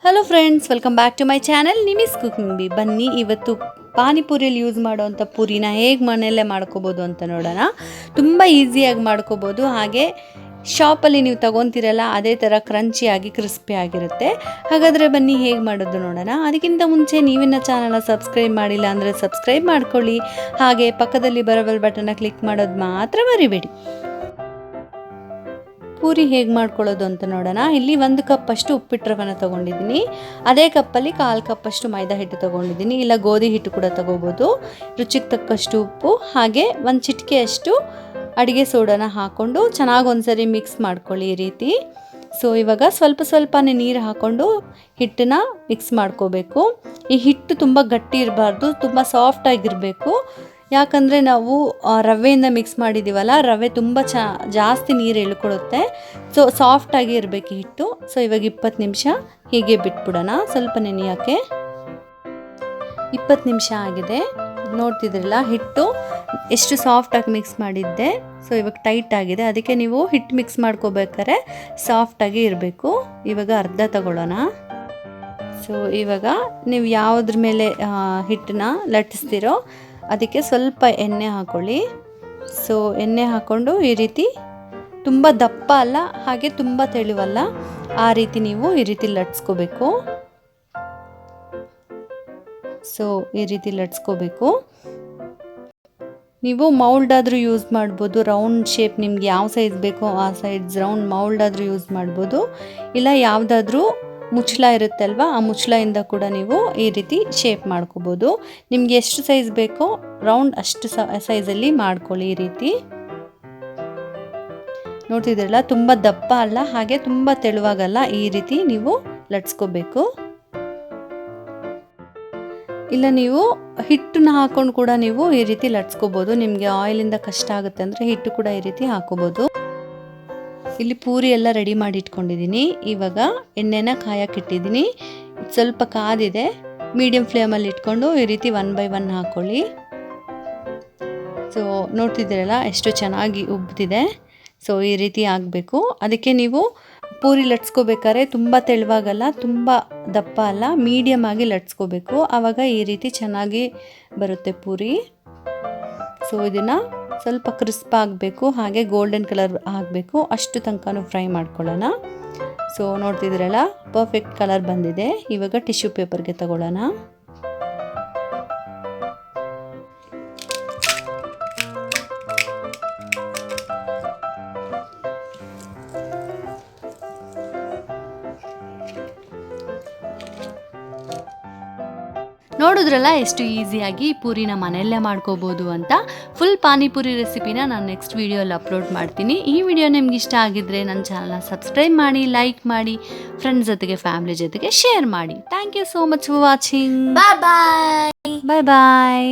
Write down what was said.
Hello friends, welcome back to my channel ನಿಮಿಸ್ cooking ಬಿ. ಬನ್ನಿ ಇವತ್ತು ಪಾನಿಪುರಿಯಲ್ಲಿ ಯೂಸ್ ಮಾಡೋವಂಥ ಪುರಿನ ಹೇಗೆ ಮನೆಯಲ್ಲೇ ಮಾಡ್ಕೋಬೋದು ಅಂತ ನೋಡೋಣ. ತುಂಬ ಈಸಿಯಾಗಿ ಮಾಡ್ಕೋಬೋದು. ಹಾಗೆ ಶಾಪಲ್ಲಿ ನೀವು ತೊಗೊತೀರಲ್ಲ ಅದೇ ಥರ ಕ್ರಂಚಿಯಾಗಿ ಕ್ರಿಸ್ಪಿ ಆಗಿರುತ್ತೆ. ಹಾಗಾದರೆ ಬನ್ನಿ ಹೇಗೆ ಮಾಡೋದು ನೋಡೋಣ. ಅದಕ್ಕಿಂತ ಮುಂಚೆ ನೀವಿನ್ನ ಚಾನಲ್ನ ಸಬ್ಸ್ಕ್ರೈಬ್ ಮಾಡಿಲ್ಲ ಅಂದರೆ ಸಬ್ಸ್ಕ್ರೈಬ್ ಮಾಡ್ಕೊಳ್ಳಿ. ಹಾಗೆ ಪಕ್ಕದಲ್ಲಿ ಬರೋ ಬೆಲ್ ಬಟನ್ನ ಕ್ಲಿಕ್ ಮಾಡೋದು ಮಾತ್ರ ಮರಿಬೇಡಿ. ಪೂರಿ ಹೇಗೆ ಮಾಡ್ಕೊಳ್ಳೋದು ಅಂತ ನೋಡೋಣ. ಇಲ್ಲಿ 1 ಕಪ್ ಅಷ್ಟು ಉಪ್ಪಿಟ್ಟು ರವೆನ ತೊಗೊಂಡಿದ್ದೀನಿ. ಅದೇ ಕಪ್ಪಲ್ಲಿ 1/4 ಕಪ್ ಅಷ್ಟು ಮೈದಾ ಹಿಟ್ಟು ತೊಗೊಂಡಿದ್ದೀನಿ. ಇಲ್ಲ ಗೋಧಿ ಹಿಟ್ಟು ಕೂಡ ತೊಗೋಬೋದು. ರುಚಿಗೆ ತಕ್ಕಷ್ಟು ಉಪ್ಪು, ಹಾಗೆ 1 ಚಿಟಿಕೆಯಷ್ಟು ಅಡುಗೆ ಸೋಡಾನ ಹಾಕ್ಕೊಂಡು ಚೆನ್ನಾಗಿ ಒಂದ್ಸರಿ ಮಿಕ್ಸ್ ಮಾಡ್ಕೊಳ್ಳಿ ಈ ರೀತಿ. ಸೊ ಇವಾಗ ಸ್ವಲ್ಪನೇ ನೀರು ಹಾಕ್ಕೊಂಡು ಹಿಟ್ಟನ್ನ ಮಿಕ್ಸ್ ಮಾಡ್ಕೋಬೇಕು. ಈ ಹಿಟ್ಟು ತುಂಬ ಗಟ್ಟಿ ಇರಬಾರ್ದು, ತುಂಬ ಸಾಫ್ಟಾಗಿರಬೇಕು. ಯಾಕಂದರೆ ನಾವು ರವೆಯಿಂದ ಮಿಕ್ಸ್ ಮಾಡಿದ್ದೀವಲ್ಲ, ರವೆ ತುಂಬ ಜಾಸ್ತಿ ನೀರು ಎಳ್ಕೊಳುತ್ತೆ. ಸೊ ಸಾಫ್ಟಾಗಿ ಇರಬೇಕು ಹಿಟ್ಟು. ಸೊ ಇವಾಗ 20 ನಿಮಿಷ ಹೀಗೆ ಬಿಟ್ಬಿಡೋಣ, ಸ್ವಲ್ಪ ನೆನೆಯೋಕ್ಕೆ. 20 ನಿಮಿಷ ಆಗಿದೆ, ನೋಡ್ತಿದ್ರಲ್ಲ ಹಿಟ್ಟು ಎಷ್ಟು ಸಾಫ್ಟಾಗಿ ಮಿಕ್ಸ್ ಮಾಡಿದ್ದೆ. ಸೊ ಇವಾಗ ಟೈಟ್ ಆಗಿದೆ, ಅದಕ್ಕೆ ನೀವು ಹಿಟ್ಟು ಮಿಕ್ಸ್ ಮಾಡ್ಕೋಬೇಕಾದ್ರೆ ಸಾಫ್ಟಾಗಿ ಇರಬೇಕು. ಇವಾಗ ಅರ್ಧ ತಗೊಳ್ಳೋಣ. ಸೊ ಇವಾಗ ನೀವು ಯಾವುದ್ರ ಮೇಲೆ ಹಿಟ್ಟನ್ನ ಲಟ್ಟಿಸ್ತೀರೋ ಅದಕ್ಕೆ ಸ್ವಲ್ಪ ಎಣ್ಣೆ ಹಾಕ್ಕೊಳ್ಳಿ. ಸೊ ಎಣ್ಣೆ ಹಾಕ್ಕೊಂಡು ಈ ರೀತಿ ತುಂಬ ದಪ್ಪ ಅಲ್ಲ, ಹಾಗೆ ತುಂಬ ತೆಳುವಲ್ಲ, ಆ ರೀತಿ ನೀವು ಈ ರೀತಿ ಲಟ್ಸ್ಕೋಬೇಕು. ಸೊ ಈ ರೀತಿ ಲಟ್ಸ್ಕೋಬೇಕು. ನೀವು ಮೌಲ್ಡ್ ಆದರೂ ಯೂಸ್ ಮಾಡ್ಬೋದು. ರೌಂಡ್ ಶೇಪ್ ನಿಮ್ಗೆ ಯಾವ ಸೈಜ್ ಬೇಕೋ ಆ ಸೈಜ್ ರೌಂಡ್ ಮೌಲ್ಡ್ ಆದರೂ ಯೂಸ್ ಮಾಡ್ಬೋದು. ಇಲ್ಲ ಯಾವುದಾದ್ರೂ ಮುಚ್ಚಳ ಇರುತ್ತೆ ಅಲ್ವಾ, ಆ ಮುಚ್ಚಳಿಂದ ಕೂಡ ನೀವು ಈ ರೀತಿ ಶೇಪ್ ಮಾಡ್ಕೋಬೋದು. ನಿಮಗೆ ಎಷ್ಟು ಸೈಜ್ ಬೇಕೋ ರೌಂಡ್ ಅಷ್ಟು ಸೈಜಲ್ಲಿ ಮಾಡ್ಕೊಳ್ಳಿ ಈ ರೀತಿ. ನೋಡ್ತಿದ್ರಲ್ಲ, ತುಂಬ ದಪ್ಪ ಅಲ್ಲ, ಹಾಗೆ ತುಂಬ ತೆಳುವಾಗಲ್ಲ, ಈ ರೀತಿ ನೀವು ಲಟ್ಸ್ಕೋಬೇಕು. ಇಲ್ಲ ನೀವು ಹಿಟ್ಟನ್ನ ಹಾಕೊಂಡು ಕೂಡ ನೀವು ಈ ರೀತಿ ಲಟ್ಸ್ಕೋಬೋದು. ನಿಮಗೆ ಆಯಿಲಿಂದ ಕಷ್ಟ ಆಗುತ್ತೆ ಅಂದರೆ ಹಿಟ್ಟು ಕೂಡ ಈ ರೀತಿ ಹಾಕೋಬೋದು. ಇಲ್ಲಿ ಪೂರಿ ಎಲ್ಲ ರೆಡಿ ಮಾಡಿ ಇಟ್ಕೊಂಡಿದ್ದೀನಿ. ಇವಾಗ ಎಣ್ಣೆನ ಕಾಯಕ್ಕಿಟ್ಟಿದ್ದೀನಿ. ಸ್ವಲ್ಪ ಕಾದಿದೆ, ಮೀಡಿಯಮ್ ಫ್ಲೇಮಲ್ಲಿ ಇಟ್ಕೊಂಡು ಈ ರೀತಿ 1 by 1 ಹಾಕ್ಕೊಳ್ಳಿ. ಸೊ ನೋಡ್ತಿದ್ದೀರಲ್ಲ ಎಷ್ಟು ಚೆನ್ನಾಗಿ ಉಬ್ಬಿದೆ. ಸೊ ಈ ರೀತಿ ಆಗಬೇಕು. ಅದಕ್ಕೆ ನೀವು ಪೂರಿ ಲಟ್ಸ್ಕೋಬೇಕಾದ್ರೆ ತುಂಬ ತೆಳುವಾಗಲ್ಲ, ತುಂಬ ದಪ್ಪ ಅಲ್ಲ, ಮೀಡಿಯಮ್ ಆಗಿ ಲಟ್ಸ್ಕೋಬೇಕು. ಆವಾಗ ಈ ರೀತಿ ಚೆನ್ನಾಗಿ ಬರುತ್ತೆ ಪೂರಿ. ಸೊ ಇದನ್ನು ಸ್ವಲ್ಪ ಕ್ರಿಸ್ಪ್ ಆಗಬೇಕು, ಹಾಗೆ ಗೋಲ್ಡನ್ ಕಲರ್ ಆಗಬೇಕು, ಅಷ್ಟು ತನಕನೂ ಫ್ರೈ ಮಾಡ್ಕೊಳ್ಳೋಣ. ಸೊ ನೋಡ್ತಿದ್ದೀರಲ್ಲ, ಪರ್ಫೆಕ್ಟ್ ಕಲರ್ ಬಂದಿದೆ. ಇವಾಗ ಟಿಶ್ಯೂ ಪೇಪರ್ಗೆ ತಗೊಳ್ಳೋಣ. ನೋಡಿದ್ರಲ್ಲ ಎಷ್ಟು ಈಸಿಯಾಗಿ ಪೂರಿನ ಮನೆಯಲ್ಲೇ ಮಾಡ್ಕೋಬೋದು ಅಂತ. ಫುಲ್ ಪಾನಿಪುರಿ ರೆಸಿಪಿನ ನಾನು ನೆಕ್ಸ್ಟ್ ವಿಡಿಯೋಲ್ಲಿ ಅಪ್ಲೋಡ್ ಮಾಡ್ತೀನಿ. ಈ ವಿಡಿಯೋ ನಿಮ್ಗೆ ಇಷ್ಟ ಆಗಿದ್ರೆ ನನ್ನ ಚಾನಲ್ನ ಸಬ್ಸ್ಕ್ರೈಬ್ ಮಾಡಿ, ಲೈಕ್ ಮಾಡಿ, ಫ್ರೆಂಡ್ಸ್ ಜೊತೆಗೆ ಫ್ಯಾಮಿಲಿ ಜೊತೆಗೆ ಶೇರ್ ಮಾಡಿ. Thank you so much for watching. Bye bye.